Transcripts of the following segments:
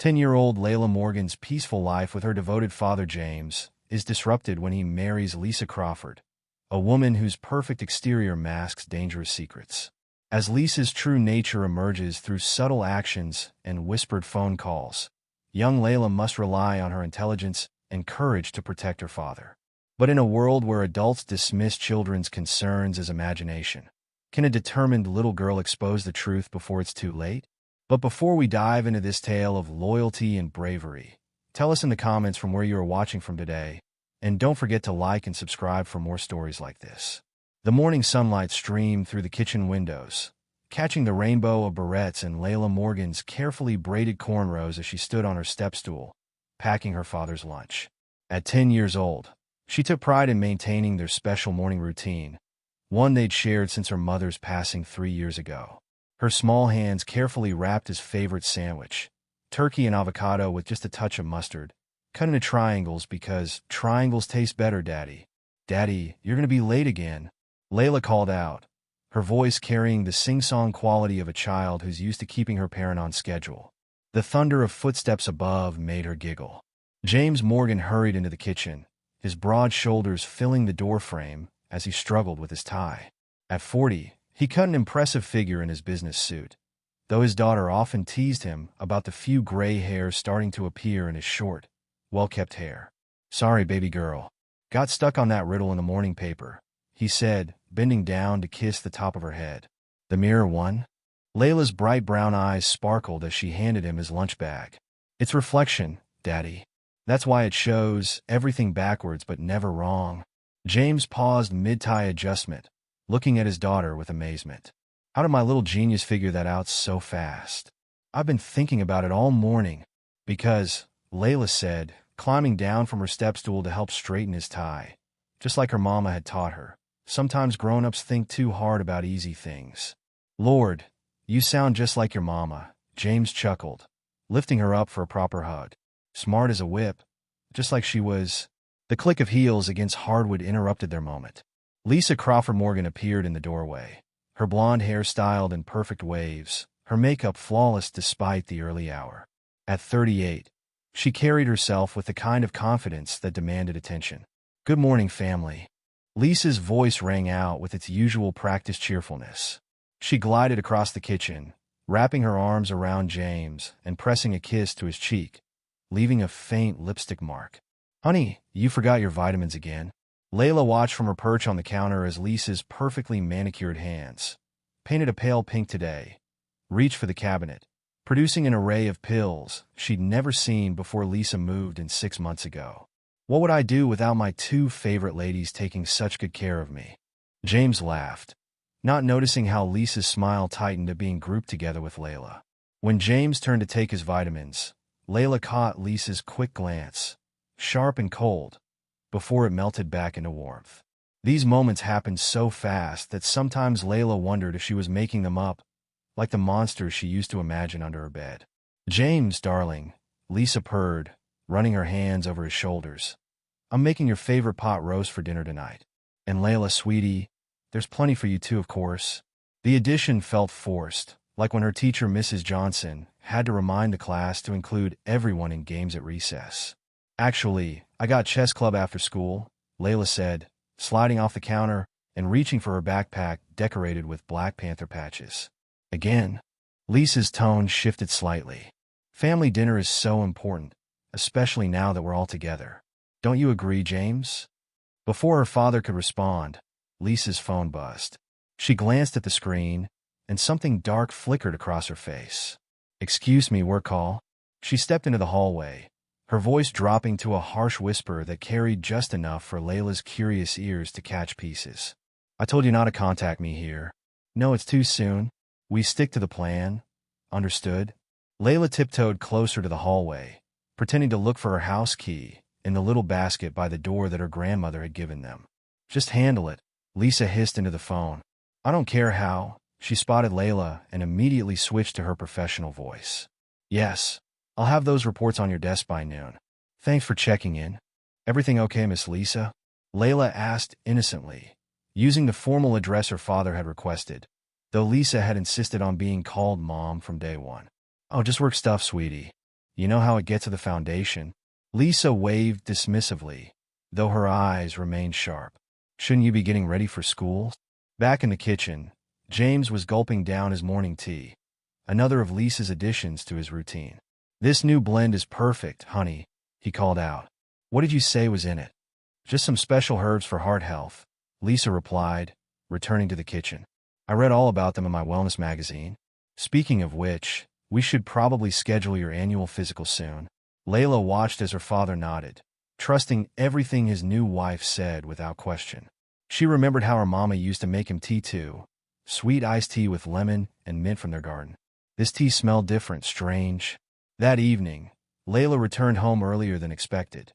10-year-old Layla Morgan's peaceful life with her devoted father James is disrupted when he marries Lisa Crawford, a woman whose perfect exterior masks dangerous secrets. As Lisa's true nature emerges through subtle actions and whispered phone calls, young Layla must rely on her intelligence and courage to protect her father. But in a world where adults dismiss children's concerns as imagination, can a determined little girl expose the truth before it's too late? But before we dive into this tale of loyalty and bravery, tell us in the comments from where you are watching from today, and don't forget to like and subscribe for more stories like this. The morning sunlight streamed through the kitchen windows, catching the rainbow of barrettes and Layla Morgan's carefully braided cornrows as she stood on her step-stool, packing her father's lunch. At 10 years old, she took pride in maintaining their special morning routine, one they'd shared since her mother's passing 3 years ago. Her small hands carefully wrapped his favorite sandwich, turkey and avocado with just a touch of mustard, cut into triangles because triangles taste better, Daddy. Daddy, you're going to be late again, Layla called out, her voice carrying the sing-song quality of a child who's used to keeping her parent on schedule. The thunder of footsteps above made her giggle. James Morgan hurried into the kitchen, his broad shoulders filling the doorframe as he struggled with his tie. At 40, he cut an impressive figure in his business suit, though his daughter often teased him about the few gray hairs starting to appear in his short, well-kept hair. Sorry, baby girl. Got stuck on that riddle in the morning paper, he said, bending down to kiss the top of her head. The mirror won? Layla's bright brown eyes sparkled as she handed him his lunch bag. It's reflection, Daddy. That's why it shows everything backwards but never wrong. James paused mid-tie adjustment, looking at his daughter with amazement. How did my little genius figure that out so fast? I've been thinking about it all morning. Because, Layla said, climbing down from her step-stool to help straighten his tie, just like her mama had taught her. Sometimes grown-ups think too hard about easy things. Lord, you sound just like your mama, James chuckled, lifting her up for a proper hug. Smart as a whip, just like she was. The click of heels against hardwood interrupted their moment. Lisa Crawford Morgan appeared in the doorway, her blonde hair styled in perfect waves, her makeup flawless despite the early hour. At 38, she carried herself with the kind of confidence that demanded attention. Good morning, family. Lisa's voice rang out with its usual practiced cheerfulness. She glided across the kitchen, wrapping her arms around James and pressing a kiss to his cheek, leaving a faint lipstick mark. Honey, you forgot your vitamins again. Layla watched from her perch on the counter as Lisa's perfectly manicured hands, painted a pale pink today, reached for the cabinet, producing an array of pills she'd never seen before Lisa moved in 6 months ago. What would I do without my 2 favorite ladies taking such good care of me? James laughed, not noticing how Lisa's smile tightened at being grouped together with Layla. When James turned to take his vitamins, Layla caught Lisa's quick glance, sharp and cold, before it melted back into warmth. These moments happened so fast that sometimes Layla wondered if she was making them up, like the monsters she used to imagine under her bed. James, darling, Lisa purred, running her hands over his shoulders. I'm making your favorite pot roast for dinner tonight. And Layla, sweetie, there's plenty for you too, of course. The addition felt forced, like when her teacher, Mrs. Johnson, had to remind the class to include everyone in games at recess. Actually, I got chess club after school, Layla said, sliding off the counter and reaching for her backpack decorated with Black Panther patches. Again, Lisa's tone shifted slightly. Family dinner is so important, especially now that we're all together. Don't you agree, James? Before her father could respond, Lisa's phone buzzed. She glanced at the screen, and something dark flickered across her face. Excuse me, work call. She stepped into the hallway, her voice dropping to a harsh whisper that carried just enough for Layla's curious ears to catch pieces. I told you not to contact me here. No, it's too soon. We stick to the plan. Understood? Layla tiptoed closer to the hallway, pretending to look for her house key in the little basket by the door that her grandmother had given them. Just handle it, Lisa hissed into the phone. I don't care how. She spotted Layla and immediately switched to her professional voice. Yes, I'll have those reports on your desk by noon. Thanks for checking in. Everything okay, Miss Lisa? Layla asked innocently, using the formal address her father had requested, though Lisa had insisted on being called Mom from day one. Oh, just work stuff, sweetie. You know how it gets to the foundation. Lisa waved dismissively, though her eyes remained sharp. Shouldn't you be getting ready for school? Back in the kitchen, James was gulping down his morning tea, another of Lisa's additions to his routine. This new blend is perfect, honey, he called out. What did you say was in it? Just some special herbs for heart health, Lisa replied, returning to the kitchen. I read all about them in my wellness magazine. Speaking of which, we should probably schedule your annual physical soon. Layla watched as her father nodded, trusting everything his new wife said without question. She remembered how her mama used to make him tea too, sweet iced tea with lemon and mint from their garden. This tea smelled different, strange. That evening, Layla returned home earlier than expected.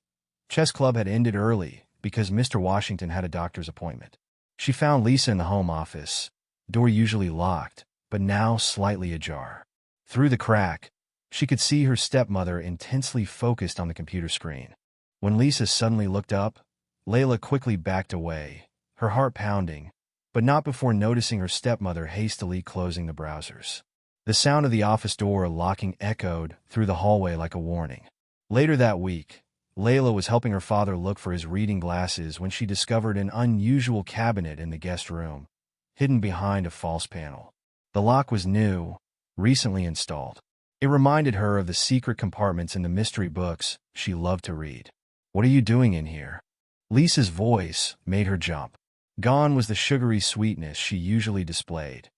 Chess club had ended early because Mr. Washington had a doctor's appointment. She found Lisa in the home office, door usually locked, but now slightly ajar. Through the crack, she could see her stepmother intensely focused on the computer screen. When Lisa suddenly looked up, Layla quickly backed away, her heart pounding, but not before noticing her stepmother hastily closing the browsers. The sound of the office door locking echoed through the hallway like a warning. Later that week, Layla was helping her father look for his reading glasses when she discovered an unusual cabinet in the guest room, hidden behind a false panel. The lock was new, recently installed. It reminded her of the secret compartments in the mystery books she loved to read. What are you doing in here? Lisa's voice made her jump. Gone was the sugary sweetness she usually displayed.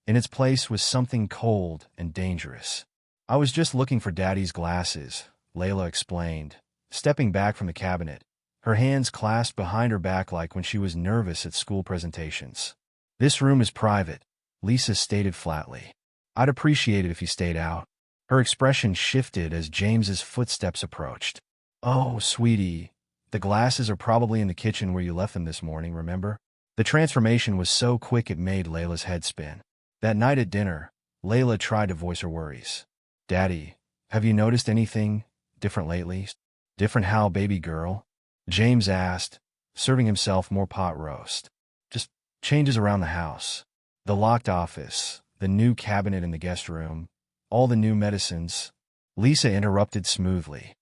In its place was something cold and dangerous. I was just looking for Daddy's glasses, Layla explained, stepping back from the cabinet, her hands clasped behind her back like when she was nervous at school presentations. This room is private, Lisa stated flatly. I'd appreciate it if you stayed out. Her expression shifted as James's footsteps approached. Oh, sweetie, the glasses are probably in the kitchen where you left them this morning, remember? The transformation was so quick it made Layla's head spin. That night at dinner, Layla tried to voice her worries. Daddy, have you noticed anything different lately? Different how, baby girl? James asked, serving himself more pot roast. Just changes around the house. The locked office, the new cabinet in the guest room, all the new medicines. Lisa interrupted smoothly.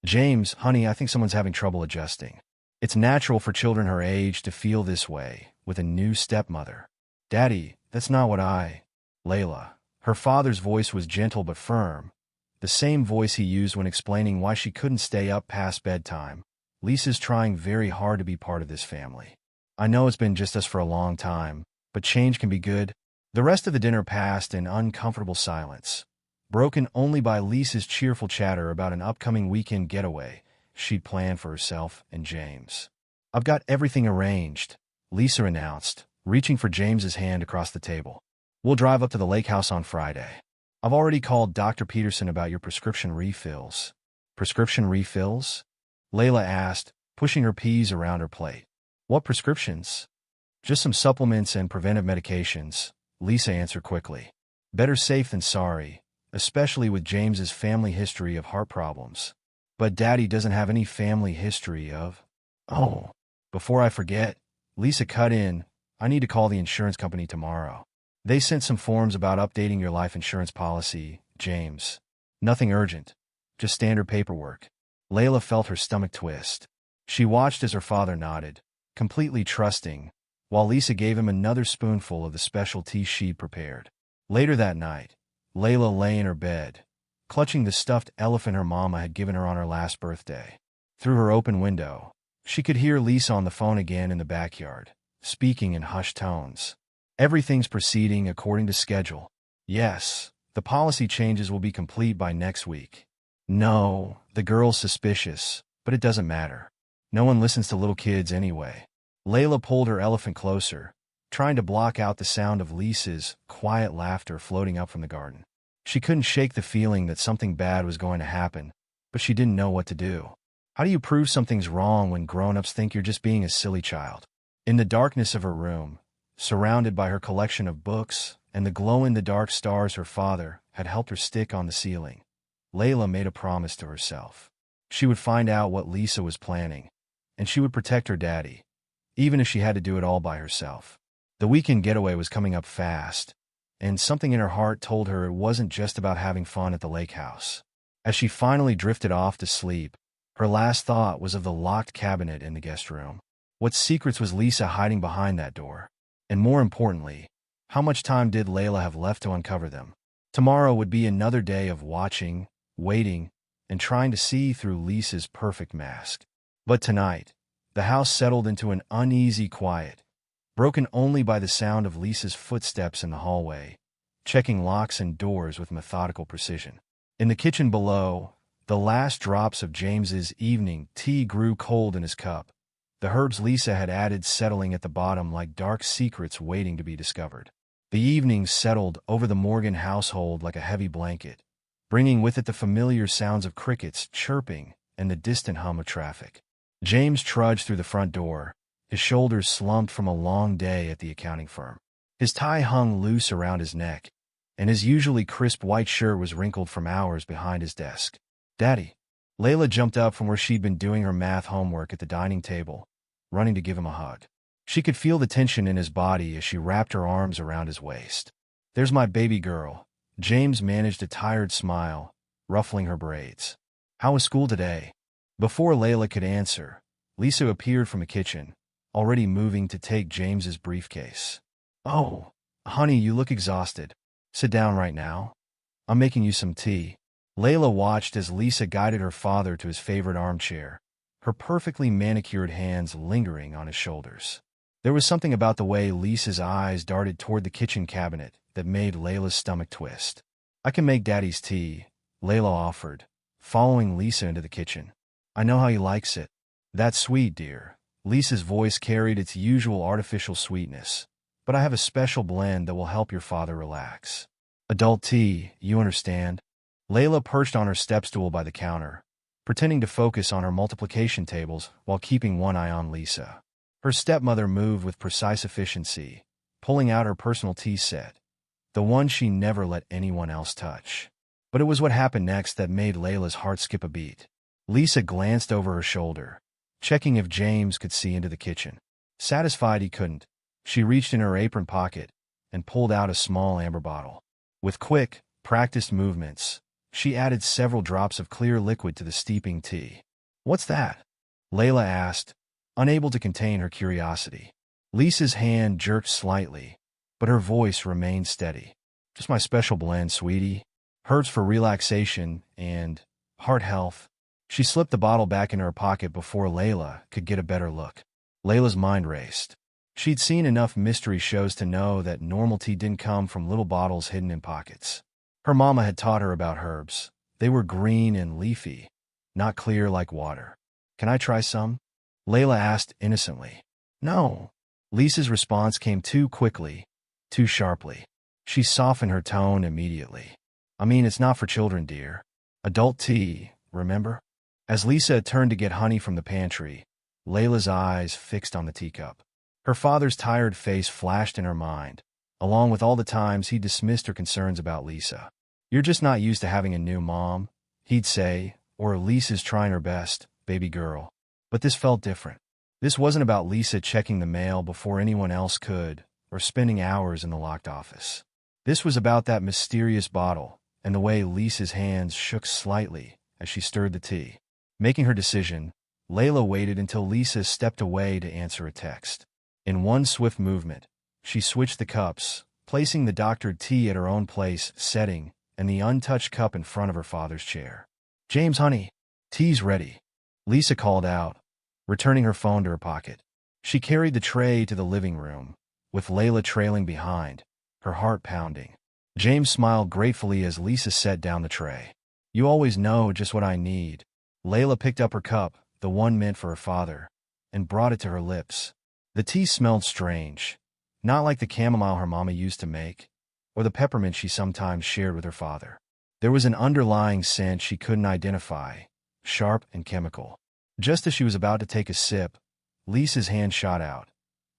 James, honey, I think someone's having trouble adjusting. It's natural for children her age to feel this way with a new stepmother. Daddy, that's not what Layla. Her father's voice was gentle but firm, the same voice he used when explaining why she couldn't stay up past bedtime. Lisa's trying very hard to be part of this family. I know it's been just us for a long time, but change can be good. The rest of the dinner passed in uncomfortable silence, broken only by Lisa's cheerful chatter about an upcoming weekend getaway she'd planned for herself and James. I've got everything arranged, Lisa announced, reaching for James's hand across the table. We'll drive up to the lake house on Friday. I've already called Dr. Peterson about your prescription refills. Prescription refills? Layla asked, pushing her peas around her plate. What prescriptions? Just some supplements and preventive medications, Lisa answered quickly. Better safe than sorry, especially with James's family history of heart problems. But Daddy doesn't have any family history of... Oh, before I forget, Lisa cut in, I need to call the insurance company tomorrow. They sent some forms about updating your life insurance policy, James. Nothing urgent, just standard paperwork. Layla felt her stomach twist. She watched as her father nodded, completely trusting, while Lisa gave him another spoonful of the special tea she'd prepared. Later that night, Layla lay in her bed, clutching the stuffed elephant her mama had given her on her last birthday. Through her open window, she could hear Lisa on the phone again in the backyard, speaking in hushed tones. Everything's proceeding according to schedule. Yes, the policy changes will be complete by next week. No, the girl's suspicious, but it doesn't matter. No one listens to little kids anyway. Layla pulled her elephant closer, trying to block out the sound of Lisa's quiet laughter floating up from the garden. She couldn't shake the feeling that something bad was going to happen, but she didn't know what to do. How do you prove something's wrong when grown-ups think you're just being a silly child? In the darkness of her room, surrounded by her collection of books and the glow-in-the-dark stars her father had helped her stick on the ceiling, Layla made a promise to herself. She would find out what Lisa was planning, and she would protect her daddy, even if she had to do it all by herself. The weekend getaway was coming up fast, and something in her heart told her it wasn't just about having fun at the lake house. As she finally drifted off to sleep, her last thought was of the locked cabinet in the guest room. What secrets was Lisa hiding behind that door? And more importantly, how much time did Layla have left to uncover them? Tomorrow would be another day of watching, waiting, and trying to see through Lisa's perfect mask. But tonight, the house settled into an uneasy quiet, broken only by the sound of Lisa's footsteps in the hallway, checking locks and doors with methodical precision. In the kitchen below, the last drops of James's evening tea grew cold in his cup, the herbs Lisa had added settling at the bottom like dark secrets waiting to be discovered. The evening settled over the Morgan household like a heavy blanket, bringing with it the familiar sounds of crickets chirping and the distant hum of traffic. James trudged through the front door, his shoulders slumped from a long day at the accounting firm. His tie hung loose around his neck, and his usually crisp white shirt was wrinkled from hours behind his desk. "Daddy." Layla jumped up from where she'd been doing her math homework at the dining table, running to give him a hug. She could feel the tension in his body as she wrapped her arms around his waist. "There's my baby girl." James managed a tired smile, ruffling her braids. "How was school today?" Before Layla could answer, Lisa appeared from the kitchen, already moving to take James's briefcase. "Oh, honey, you look exhausted. Sit down right now. I'm making you some tea." Layla watched as Lisa guided her father to his favorite armchair, her perfectly manicured hands lingering on his shoulders. There was something about the way Lisa's eyes darted toward the kitchen cabinet that made Layla's stomach twist. "I can make Daddy's tea," Layla offered, following Lisa into the kitchen. "I know how he likes it." "That's sweet, dear." Lisa's voice carried its usual artificial sweetness. "But I have a special blend that will help your father relax. Adult tea, you understand?" Layla perched on her stepstool by the counter, pretending to focus on her multiplication tables while keeping one eye on Lisa. Her stepmother moved with precise efficiency, pulling out her personal tea set, the one she never let anyone else touch. But it was what happened next that made Layla's heart skip a beat. Lisa glanced over her shoulder, checking if James could see into the kitchen. Satisfied he couldn't, she reached in her apron pocket and pulled out a small amber bottle. With quick, practiced movements, she added several drops of clear liquid to the steeping tea. "What's that?" Layla asked, unable to contain her curiosity. Lisa's hand jerked slightly, but her voice remained steady. "Just my special blend, sweetie. Herbs for relaxation and heart health." She slipped the bottle back in her pocket before Layla could get a better look. Layla's mind raced. She'd seen enough mystery shows to know that normal tea didn't come from little bottles hidden in pockets. Her mama had taught her about herbs. They were green and leafy, not clear like water. "Can I try some?" Layla asked innocently. "No." Lisa's response came too quickly, too sharply. She softened her tone immediately. "I mean, it's not for children, dear. Adult tea, remember?" As Lisa turned to get honey from the pantry, Layla's eyes fixed on the teacup. Her father's tired face flashed in her mind, along with all the times he dismissed her concerns about Lisa. "You're just not used to having a new mom," he'd say, or "Lisa's trying her best, baby girl." But this felt different. This wasn't about Lisa checking the mail before anyone else could, or spending hours in the locked office. This was about that mysterious bottle and the way Lisa's hands shook slightly as she stirred the tea. Making her decision, Layla waited until Lisa stepped away to answer a text. In one swift movement, she switched the cups, placing the doctored tea at her own place, setting, and the untouched cup in front of her father's chair. "James, honey, tea's ready," Lisa called out, returning her phone to her pocket. She carried the tray to the living room, with Layla trailing behind, her heart pounding. James smiled gratefully as Lisa set down the tray. "You always know just what I need." Layla picked up her cup, the one meant for her father, and brought it to her lips. The tea smelled strange, not like the chamomile her mama used to make, or the peppermint she sometimes shared with her father. There was an underlying scent she couldn't identify, sharp and chemical. Just as she was about to take a sip, Lisa's hand shot out,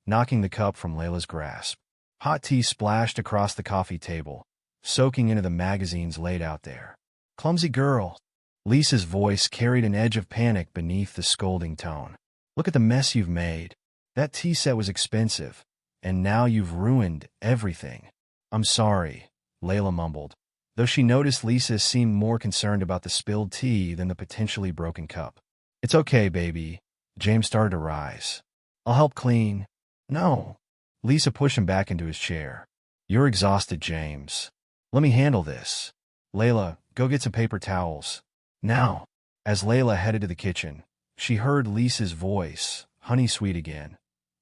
knocking the cup from Layla's grasp. Hot tea splashed across the coffee table, soaking into the magazines laid out there. "Clumsy girl." Lisa's voice carried an edge of panic beneath the scolding tone. "Look at the mess you've made. That tea set was expensive, and now you've ruined everything." "I'm sorry," Layla mumbled, though she noticed Lisa seemed more concerned about the spilled tea than the potentially broken cup. "It's okay, baby." James started to rise. "I'll help clean." "No." Lisa pushed him back into his chair. "You're exhausted, James. Let me handle this." "Layla, go get some paper towels. Now." As Layla headed to the kitchen, she heard Lisa's voice, honey sweet again.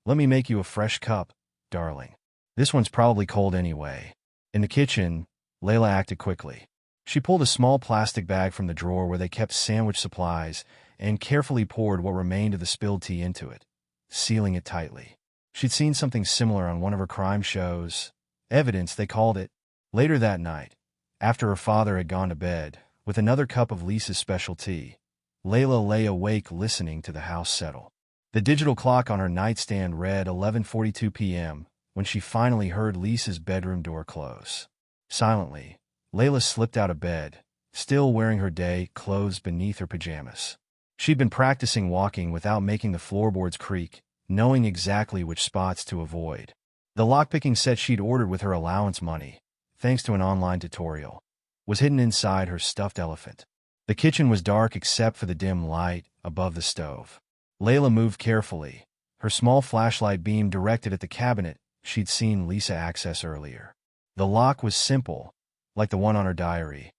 "Let me make you a fresh cup, darling. This one's probably cold anyway." In the kitchen, Layla acted quickly. She pulled a small plastic bag from the drawer where they kept sandwich supplies and carefully poured what remained of the spilled tea into it, sealing it tightly. She'd seen something similar on one of her crime shows. Evidence, they called it. Later that night, after her father had gone to bed, with another cup of Lisa's special tea, Layla lay awake listening to the house settle. The digital clock on her nightstand read 11:42 p.m. when she finally heard Lisa's bedroom door close. Silently, Layla slipped out of bed, still wearing her day clothes beneath her pajamas. She'd been practicing walking without making the floorboards creak, knowing exactly which spots to avoid. The lockpicking set she'd ordered with her allowance money, thanks to an online tutorial, was hidden inside her stuffed elephant. The kitchen was dark except for the dim light above the stove. Layla moved carefully, her small flashlight beam directed at the cabinet she'd seen Lisa access earlier. The lock was simple, like the one on her diary,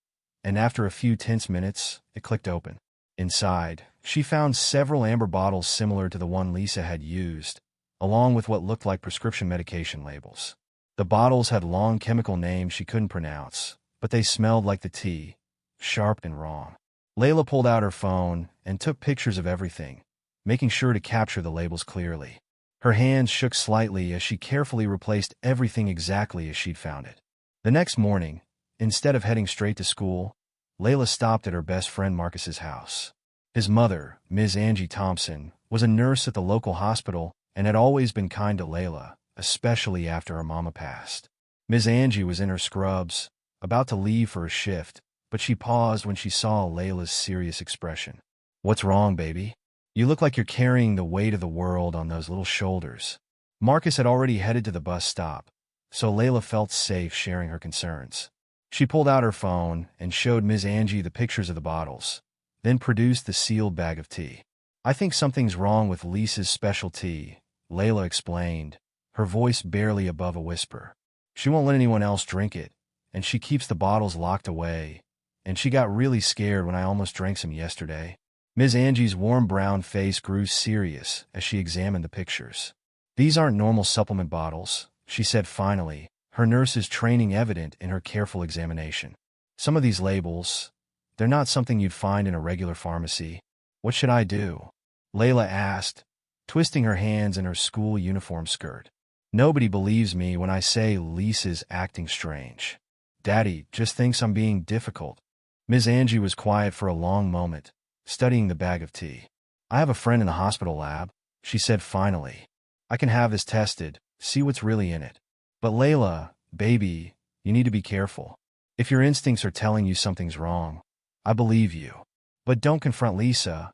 and after a few tense minutes, it clicked open. Inside, she found several amber bottles similar to the one Lisa had used, along with what looked like prescription medication labels. The bottles had long chemical names she couldn't pronounce, but they smelled like the tea, sharp and wrong. Layla pulled out her phone and took pictures of everything, making sure to capture the labels clearly. Her hands shook slightly as she carefully replaced everything exactly as she'd found it. The next morning, instead of heading straight to school, Layla stopped at her best friend Marcus's house. His mother, Ms. Angie Thompson, was a nurse at the local hospital and had always been kind to Layla, especially after her mama passed. Ms. Angie was in her scrubs, about to leave for a shift, but she paused when she saw Layla's serious expression. "What's wrong, baby? You look like you're carrying the weight of the world on those little shoulders." Marcus had already headed to the bus stop, so Layla felt safe sharing her concerns. She pulled out her phone and showed Ms. Angie the pictures of the bottles, then produced the sealed bag of tea. "I think something's wrong with Lisa's special tea," Layla explained, her voice barely above a whisper. "She won't let anyone else drink it, and she keeps the bottles locked away, and she got really scared when I almost drank some yesterday." Ms. Angie's warm brown face grew serious as she examined the pictures. "These aren't normal supplement bottles," she said finally, her nurse's training evident in her careful examination. "Some of these labels, they're not something you'd find in a regular pharmacy." "What should I do?" Layla asked, twisting her hands in her school uniform skirt. "Nobody believes me when I say Lisa's acting strange. Daddy just thinks I'm being difficult." Ms. Angie was quiet for a long moment, studying the bag of tea. "I have a friend in the hospital lab," she said finally. "I can have this tested, see what's really in it." "But Layla, baby, you need to be careful. If your instincts are telling you something's wrong, I believe you. But don't confront Lisa,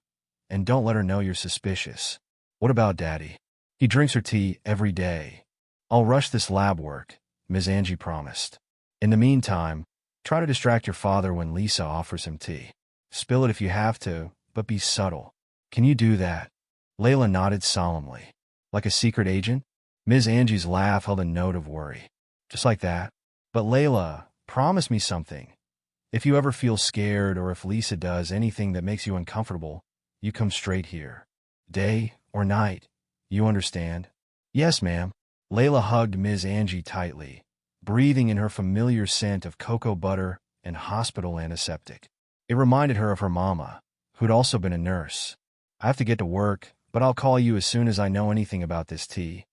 and don't let her know you're suspicious." "What about Daddy? He drinks her tea every day." "I'll rush this lab work," Ms. Angie promised. "In the meantime, try to distract your father when Lisa offers him tea. Spill it if you have to, but be subtle." "Can you do that?" Layla nodded solemnly. "Like a secret agent?" Ms. Angie's laugh held a note of worry. "Just like that. But Layla, promise me something. If you ever feel scared or if Lisa does anything that makes you uncomfortable, you come straight here. Day or night, you understand?" "Yes, ma'am." Layla hugged Ms. Angie tightly, breathing in her familiar scent of cocoa butter and hospital antiseptic. It reminded her of her mama, who'd also been a nurse. "I have to get to work, but I'll call you as soon as I know anything about this tea,"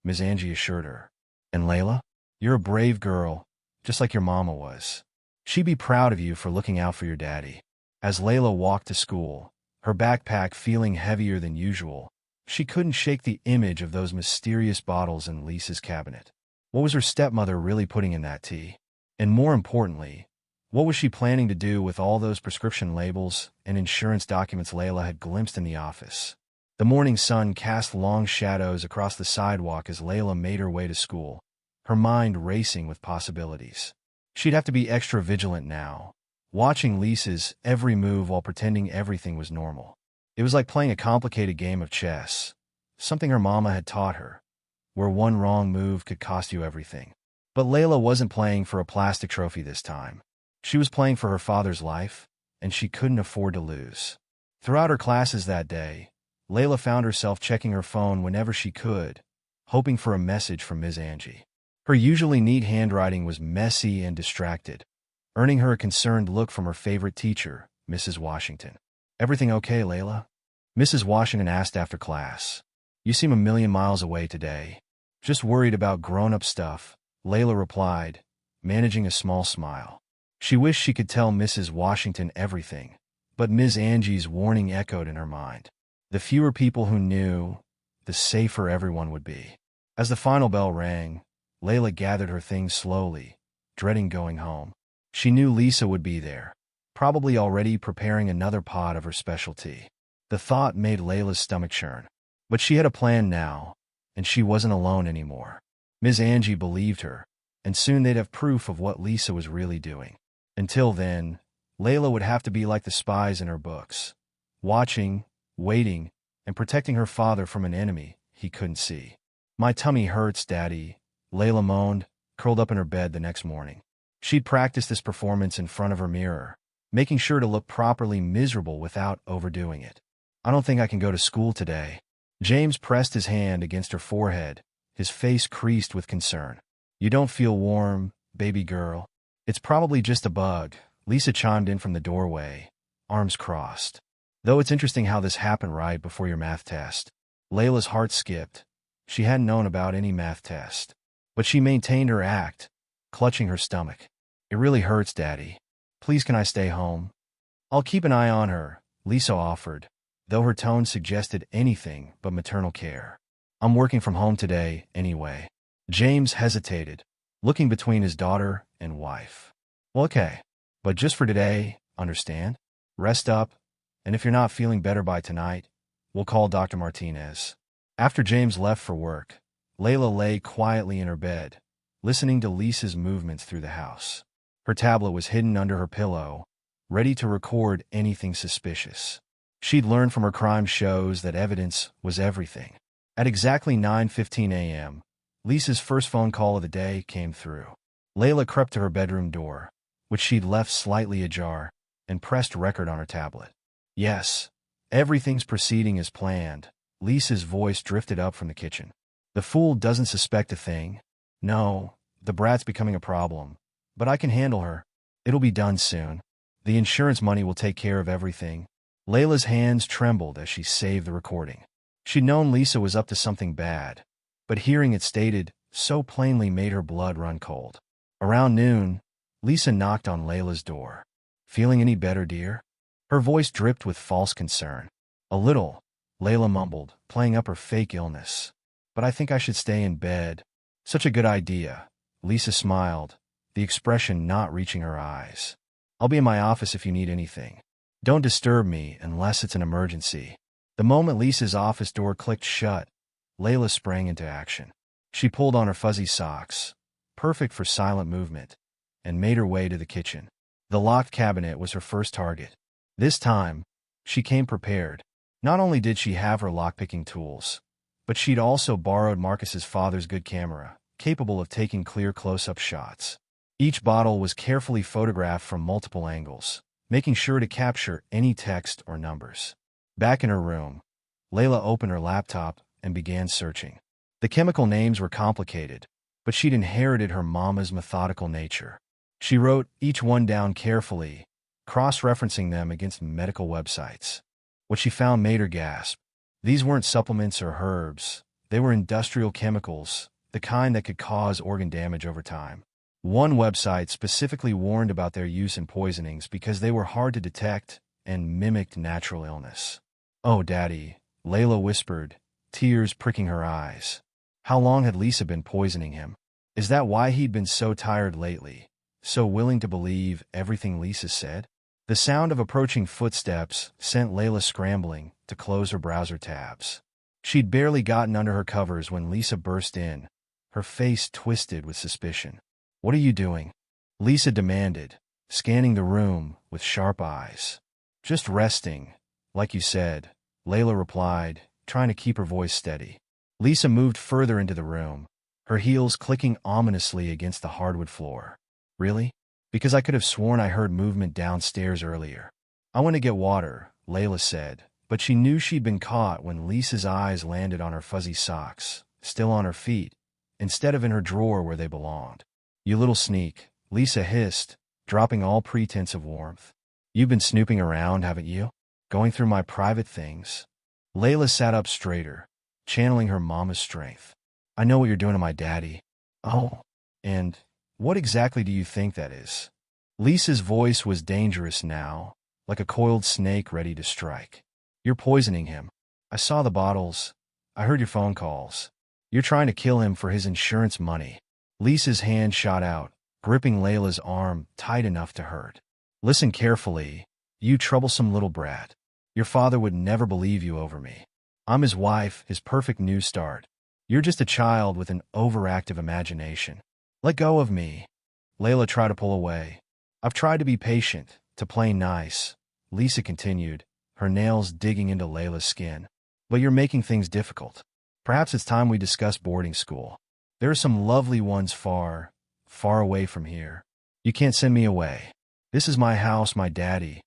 Ms. Angie assured her. "And Layla, you're a brave girl, just like your mama was. She'd be proud of you for looking out for your daddy." As Layla walked to school, her backpack feeling heavier than usual, she couldn't shake the image of those mysterious bottles in Lisa's cabinet. What was her stepmother really putting in that tea? And more importantly, what was she planning to do with all those prescription labels and insurance documents Layla had glimpsed in the office? The morning sun cast long shadows across the sidewalk as Layla made her way to school, her mind racing with possibilities. She'd have to be extra vigilant now, watching Lisa's every move while pretending everything was normal. It was like playing a complicated game of chess, something her mama had taught her, where one wrong move could cost you everything. But Layla wasn't playing for a plastic trophy this time. She was playing for her father's life, and she couldn't afford to lose. Throughout her classes that day, Layla found herself checking her phone whenever she could, hoping for a message from Ms. Angie. Her usually neat handwriting was messy and distracted, earning her a concerned look from her favorite teacher, Mrs. Washington. "Everything okay, Layla?" Mrs. Washington asked after class. "You seem a million miles away today." "Just worried about grown-up stuff," Layla replied, managing a small smile. She wished she could tell Mrs. Washington everything, but Ms. Angie's warning echoed in her mind. The fewer people who knew, the safer everyone would be. As the final bell rang, Layla gathered her things slowly, dreading going home. She knew Lisa would be there, probably already preparing another pot of her specialty. The thought made Layla's stomach churn. But she had a plan now, and she wasn't alone anymore. Ms. Angie believed her, and soon they'd have proof of what Lisa was really doing. Until then, Layla would have to be like the spies in her books, watching, waiting, and protecting her father from an enemy he couldn't see. "My tummy hurts, Daddy," Layla moaned, curled up in her bed the next morning. She'd practiced this performance in front of her mirror, making sure to look properly miserable without overdoing it. "I don't think I can go to school today." James pressed his hand against her forehead, his face creased with concern. "You don't feel warm, baby girl?" "It's probably just a bug," Lisa chimed in from the doorway, arms crossed. "Though it's interesting how this happened right before your math test." Layla's heart skipped. She hadn't known about any math test. But she maintained her act, clutching her stomach. "It really hurts, Daddy. Please can I stay home?" "I'll keep an eye on her," Lisa offered, though her tone suggested anything but maternal care. "I'm working from home today, anyway." James hesitated, looking between his daughter and wife. "Well, okay, but just for today, understand? Rest up, and if you're not feeling better by tonight, we'll call Dr. Martinez." After James left for work, Layla lay quietly in her bed, listening to Lisa's movements through the house. Her tablet was hidden under her pillow, ready to record anything suspicious. She'd learned from her crime shows that evidence was everything. At exactly 9:15 a.m., Lisa's first phone call of the day came through. Layla crept to her bedroom door, which she'd left slightly ajar, and pressed record on her tablet. "Yes, everything's proceeding as planned," Lisa's voice drifted up from the kitchen. "The fool doesn't suspect a thing. No, the brat's becoming a problem, but I can handle her. It'll be done soon. The insurance money will take care of everything." Layla's hands trembled as she saved the recording. She'd known Lisa was up to something bad, but hearing it stated so plainly made her blood run cold. Around noon, Lisa knocked on Layla's door. "Feeling any better, dear?" Her voice dripped with false concern. "A little," Layla mumbled, playing up her fake illness. "But I think I should stay in bed." "Such a good idea," Lisa smiled, the expression not reaching her eyes. "I'll be in my office if you need anything. Don't disturb me unless it's an emergency." The moment Lisa's office door clicked shut, Layla sprang into action. She pulled on her fuzzy socks, perfect for silent movement, and made her way to the kitchen. The locked cabinet was her first target. This time, she came prepared. Not only did she have her lockpicking tools, but she'd also borrowed Marcus's father's good camera, capable of taking clear close-up shots. Each bottle was carefully photographed from multiple angles, making sure to capture any text or numbers. Back in her room, Layla opened her laptop and began searching. The chemical names were complicated, but she'd inherited her mama's methodical nature. She wrote each one down carefully, cross-referencing them against medical websites. What she found made her gasp. These weren't supplements or herbs. They were industrial chemicals, the kind that could cause organ damage over time. One website specifically warned about their use in poisonings because they were hard to detect and mimicked natural illness. "Oh, Daddy," Layla whispered, tears pricking her eyes. How long had Lisa been poisoning him? Is that why he'd been so tired lately, so willing to believe everything Lisa said? The sound of approaching footsteps sent Layla scrambling to close her browser tabs. She'd barely gotten under her covers when Lisa burst in, her face twisted with suspicion. "What are you doing?" Lisa demanded, scanning the room with sharp eyes. Just resting, like you said, Layla replied, trying to keep her voice steady. Lisa moved further into the room, her heels clicking ominously against the hardwood floor. Really? Because I could have sworn I heard movement downstairs earlier. I went to get water, Layla said, but she knew she'd been caught when Lisa's eyes landed on her fuzzy socks, still on her feet, instead of in her drawer where they belonged. You little sneak, Lisa hissed, dropping all pretense of warmth. You've been snooping around, haven't you? Going through my private things? Layla sat up straighter, channeling her mama's strength. I know what you're doing to my daddy. Oh, and what exactly do you think that is? Lisa's voice was dangerous now, like a coiled snake ready to strike. You're poisoning him. I saw the bottles. I heard your phone calls. You're trying to kill him for his insurance money. Lisa's hand shot out, gripping Layla's arm tight enough to hurt. Listen carefully, you troublesome little brat. Your father would never believe you over me. I'm his wife, his perfect new start. You're just a child with an overactive imagination. Let go of me. Layla tried to pull away. I've tried to be patient, to play nice, Lisa continued, her nails digging into Layla's skin. But you're making things difficult. Perhaps it's time we discuss boarding school. There are some lovely ones far, far away from here. You can't send me away. This is my house, my daddy.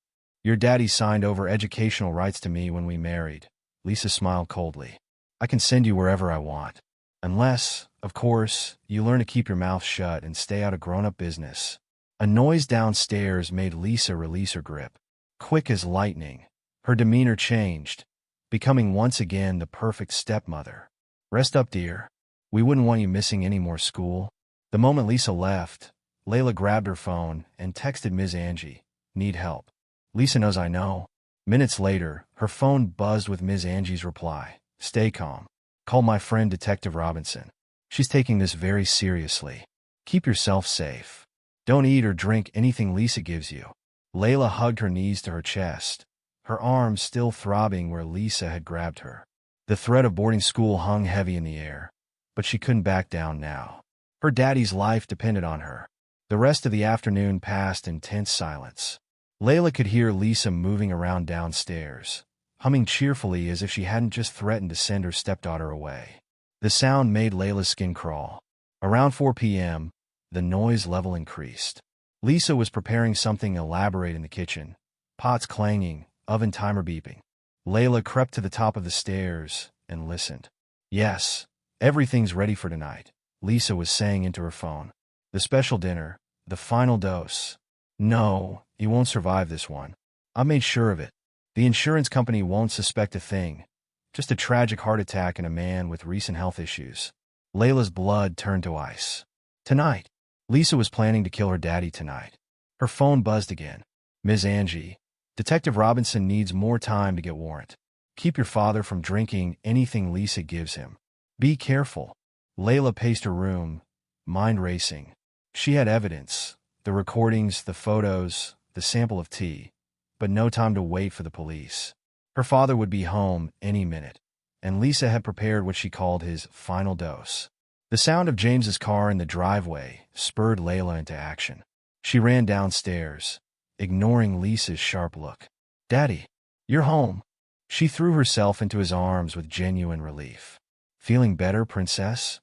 Your daddy signed over educational rights to me when we married. Lisa smiled coldly. I can send you wherever I want. Unless, of course, you learn to keep your mouth shut and stay out of grown-up business. A noise downstairs made Lisa release her grip. Quick as lightning, her demeanor changed, becoming once again the perfect stepmother. Rest up, dear. We wouldn't want you missing any more school. The moment Lisa left, Layla grabbed her phone and texted Ms. Angie, need help. Lisa knows I know. Minutes later, her phone buzzed with Ms. Angie's reply. Stay calm. Call my friend Detective Robinson. She's taking this very seriously. Keep yourself safe. Don't eat or drink anything Lisa gives you. Layla hugged her knees to her chest, her arms still throbbing where Lisa had grabbed her. The threat of boarding school hung heavy in the air, but she couldn't back down now. Her daddy's life depended on her. The rest of the afternoon passed in tense silence. Layla could hear Lisa moving around downstairs, humming cheerfully as if she hadn't just threatened to send her stepdaughter away. The sound made Layla's skin crawl. Around 4 p.m., the noise level increased. Lisa was preparing something elaborate in the kitchen, pots clanging, oven timer beeping. Layla crept to the top of the stairs and listened. Yes, everything's ready for tonight, Lisa was saying into her phone. The special dinner, the final dose. No, you won't survive this one. I made sure of it. The insurance company won't suspect a thing. Just a tragic heart attack in a man with recent health issues. Layla's blood turned to ice. Tonight. Lisa was planning to kill her daddy tonight. Her phone buzzed again. Ms. Angie, Detective Robinson needs more time to get warrant. Keep your father from drinking anything Lisa gives him. Be careful. Layla paced her room, mind racing. She had evidence, the recordings, the photos, the sample of tea, but no time to wait for the police. Her father would be home any minute, and Lisa had prepared what she called his final dose. The sound of James's car in the driveway spurred Layla into action. She ran downstairs, ignoring Lisa's sharp look. Daddy, you're home. She threw herself into his arms with genuine relief. Feeling better, princess?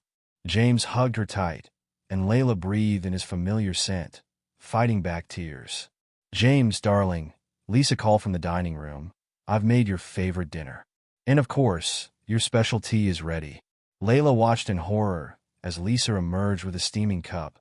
James hugged her tight, and Layla breathed in his familiar scent, fighting back tears. James, darling, Lisa called from the dining room. I've made your favorite dinner. And of course, your special tea is ready. Layla watched in horror as Lisa emerged with a steaming cup,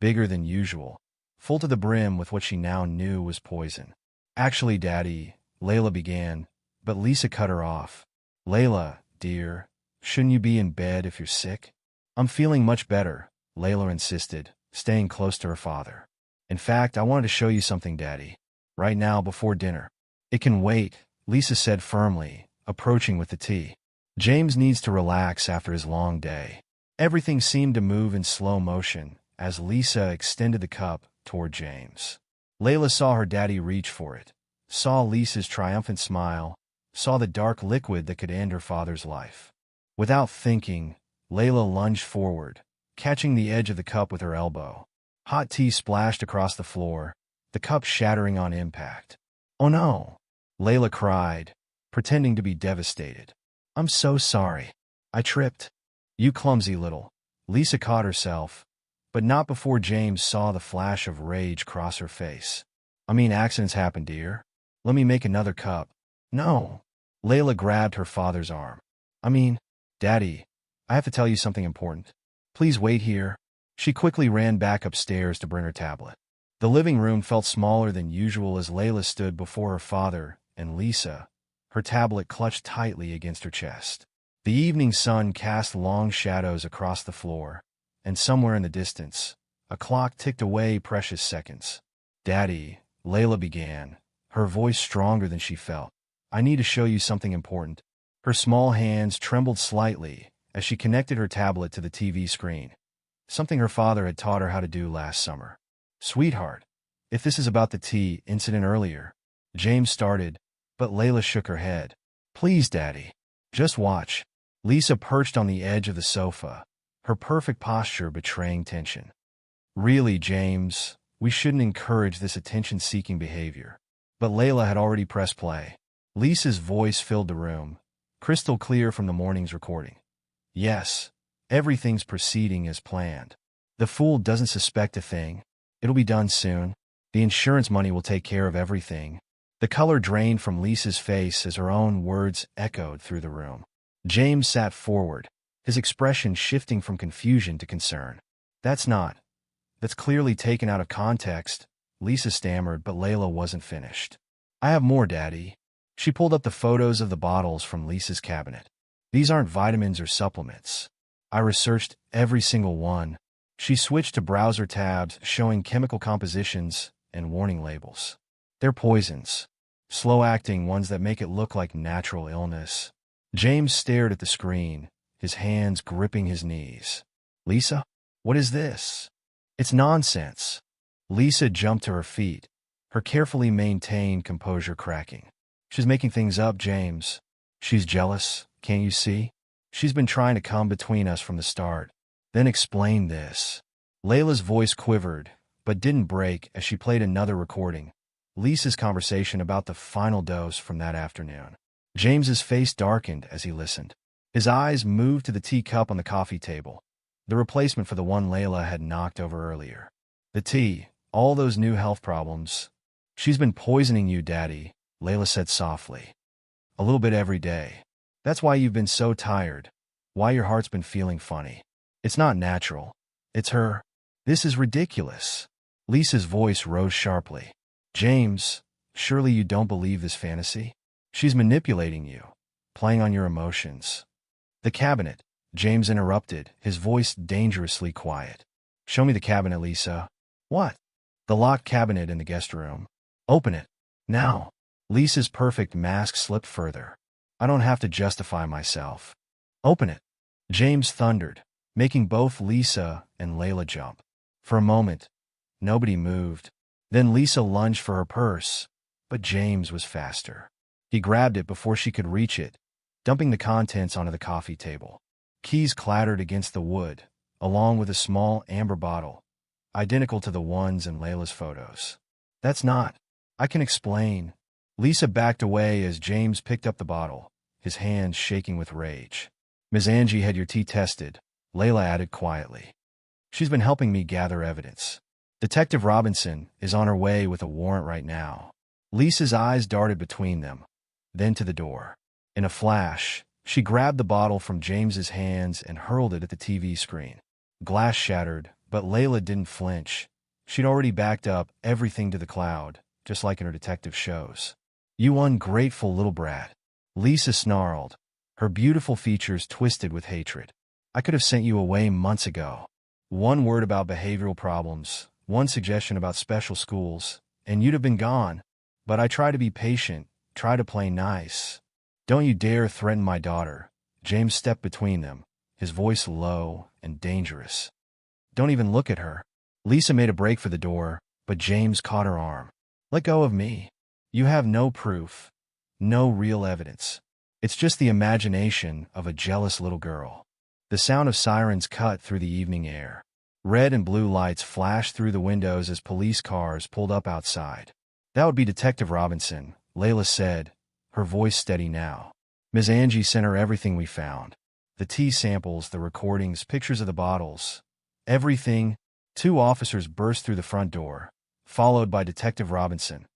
bigger than usual, full to the brim with what she now knew was poison. Actually, Daddy, Layla began, but Lisa cut her off. Layla, dear, shouldn't you be in bed if you're sick? I'm feeling much better, Layla insisted, staying close to her father. In fact, I wanted to show you something, Daddy. Right now, before dinner. It can wait, Lisa said firmly, approaching with the tea. James needs to relax after his long day. Everything seemed to move in slow motion as Lisa extended the cup toward James. Layla saw her daddy reach for it, saw Lisa's triumphant smile, saw the dark liquid that could end her father's life. Without thinking, Layla lunged forward, catching the edge of the cup with her elbow. Hot tea splashed across the floor, the cup shattering on impact. "Oh no!" Layla cried, pretending to be devastated. "I'm so sorry. I tripped." "You clumsy little." Lisa caught herself, but not before James saw the flash of rage cross her face. "I mean, accidents happen, dear. Let me make another cup." "No." Layla grabbed her father's arm. "I mean, Daddy, I have to tell you something important. Please wait here." She quickly ran back upstairs to bring her tablet. The living room felt smaller than usual as Layla stood before her father and Lisa, her tablet clutched tightly against her chest. The evening sun cast long shadows across the floor, and somewhere in the distance, a clock ticked away precious seconds. "Daddy," Layla began, her voice stronger than she felt, "I need to show you something important." Her small hands trembled slightly as she connected her tablet to the TV screen, something her father had taught her how to do last summer. "Sweetheart, if this is about the tea incident earlier," James started, but Layla shook her head. "Please, Daddy, just watch." Lisa perched on the edge of the sofa, her perfect posture betraying tension. "Really, James, we shouldn't encourage this attention-seeking behavior." But Layla had already pressed play. Lisa's voice filled the room, crystal clear from the morning's recording. "Yes, everything's proceeding as planned. The fool doesn't suspect a thing. It'll be done soon. The insurance money will take care of everything." The color drained from Lisa's face as her own words echoed through the room. James sat forward, his expression shifting from confusion to concern. That's clearly taken out of context," Lisa stammered, but Layla wasn't finished. "I have more, Daddy." She pulled up the photos of the bottles from Lisa's cabinet. "These aren't vitamins or supplements. I researched every single one." She switched to browser tabs showing chemical compositions and warning labels. "They're poisons. Slow-acting ones that make it look like natural illness." James stared at the screen, his hands gripping his knees. "Lisa, what is this?" "It's nonsense." Lisa jumped to her feet, her carefully maintained composure cracking. "She's making things up, James. She's jealous, can't you see? She's been trying to come between us from the start. Then explain this." Layla's voice quivered, but didn't break as she played another recording, Lisa's conversation about the final dose from that afternoon. James's face darkened as he listened. His eyes moved to the teacup on the coffee table, the replacement for the one Layla had knocked over earlier. "The tea, all those new health problems. She's been poisoning you, Daddy," Layla said softly. "A little bit every day. That's why you've been so tired, why your heart's been feeling funny. It's not natural. It's her." "This is ridiculous." Lisa's voice rose sharply. "James, surely you don't believe this fantasy? She's manipulating you, playing on your emotions." "The cabinet," James interrupted, his voice dangerously quiet. "Show me the cabinet, Lisa." "What?" "The locked cabinet in the guest room. Open it. Now." Lisa's perfect mask slipped further. "I don't have to justify myself." "Open it," James thundered, making both Lisa and Layla jump. For a moment, nobody moved. Then Lisa lunged for her purse, but James was faster. He grabbed it before she could reach it, dumping the contents onto the coffee table. Keys clattered against the wood, along with a small amber bottle, identical to the ones in Layla's photos. "That's not. I can explain." Lisa backed away as James picked up the bottle, his hands shaking with rage. "Ms. Angie had your tea tested," Layla added quietly. "She's been helping me gather evidence. Detective Robinson is on her way with a warrant right now." Lisa's eyes darted between them, then to the door. In a flash, she grabbed the bottle from James's hands and hurled it at the TV screen. Glass shattered, but Layla didn't flinch. She'd already backed up everything to the cloud, just like in her detective shows. "You ungrateful little brat," Lisa snarled, her beautiful features twisted with hatred. "I could have sent you away months ago. One word about behavioral problems, one suggestion about special schools, and you'd have been gone. But I try to be patient, try to play nice." "Don't you dare threaten my daughter." James stepped between them, his voice low and dangerous. "Don't even look at her." Lisa made a break for the door, but James caught her arm. "Let go of me. You have no proof, no real evidence. It's just the imagination of a jealous little girl." The sound of sirens cut through the evening air. Red and blue lights flashed through the windows as police cars pulled up outside. "That would be Detective Robinson," Layla said, her voice steady now. "Ms. Angie sent her everything we found. The tea samples, the recordings, pictures of the bottles. Everything." Two officers burst through the front door, followed by Detective Robinson,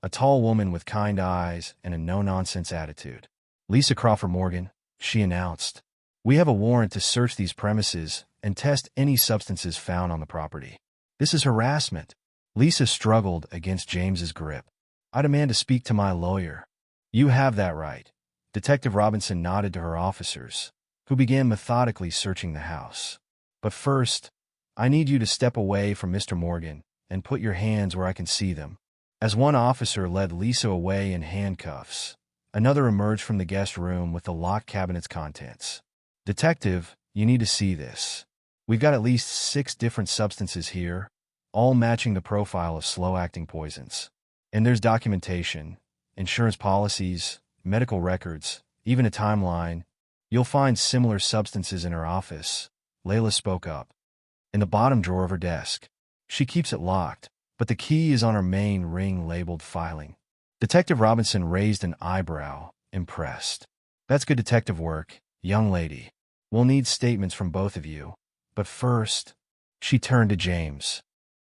a tall woman with kind eyes and a no-nonsense attitude. "Lisa Crawford Morgan," she announced. "We have a warrant to search these premises and test any substances found on the property. This is harassment." Lisa struggled against James's grip. "I demand to speak to my lawyer." "You have that right." Detective Robinson nodded to her officers, who began methodically searching the house. "But first, I need you to step away from Mr. Morgan and put your hands where I can see them." As one officer led Lisa away in handcuffs, another emerged from the guest room with the locked cabinet's contents. "Detective, you need to see this. We've got at least 6 different substances here, all matching the profile of slow-acting poisons. And there's documentation, insurance policies, medical records, even a timeline. You'll find similar substances in her office," Layla spoke up. "In the bottom drawer of her desk. She keeps it locked, but the key is on her main ring labeled filing." Detective Robinson raised an eyebrow, impressed. "That's good detective work, young lady. We'll need statements from both of you. But first," she turned to James.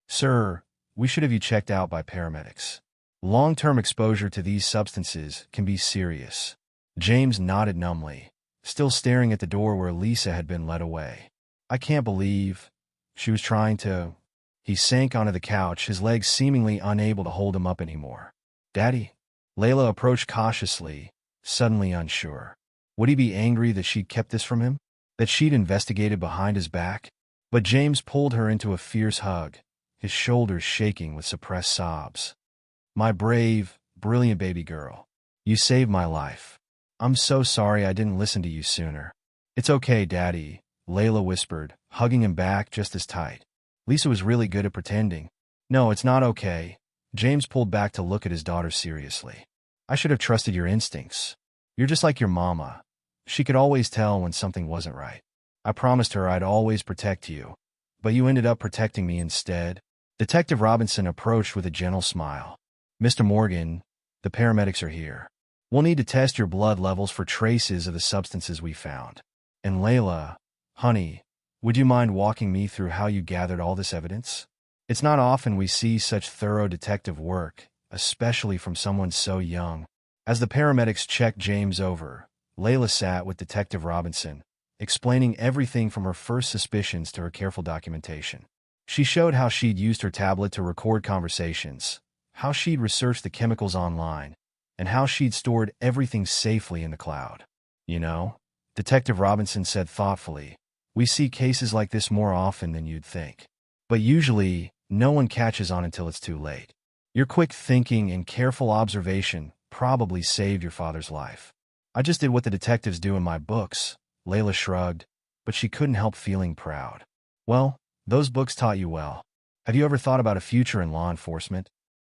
"Sir, we should have you checked out by paramedics. Long-term exposure to these substances can be serious." James nodded numbly, still staring at the door where Lisa had been led away. "I can't believe she was trying to—" He sank onto the couch, his legs seemingly unable to hold him up anymore. "Daddy?" Layla approached cautiously, suddenly unsure. Would he be angry that she'd kept this from him? That she'd investigated behind his back? But James pulled her into a fierce hug, his shoulders shaking with suppressed sobs. "My brave, brilliant baby girl. You saved my life. I'm so sorry I didn't listen to you sooner." "It's okay, Daddy," Layla whispered, hugging him back just as tight. "Lisa was really good at pretending." "No, it's not okay." James pulled back to look at his daughter seriously. "I should have trusted your instincts. You're just like your mama. She could always tell when something wasn't right. I promised her I'd always protect you, but you ended up protecting me instead." Detective Robinson approached with a gentle smile. "Mr. Morgan, the paramedics are here. We'll need to test your blood levels for traces of the substances we found. And Layla, honey, would you mind walking me through how you gathered all this evidence? It's not often we see such thorough detective work, especially from someone so young." As the paramedics checked James over, Layla sat with Detective Robinson, explaining everything from her first suspicions to her careful documentation. She showed how she'd used her tablet to record conversations, how she'd researched the chemicals online, and how she'd stored everything safely in the cloud. "You know," Detective Robinson said thoughtfully, "we see cases like this more often than you'd think. But usually, no one catches on until it's too late. Your quick thinking and careful observation probably saved your father's life." "I just did what the detectives do in my books," Layla shrugged, but she couldn't help feeling proud. "Well, those books taught you well. Have you ever thought about a future in law enforcement?"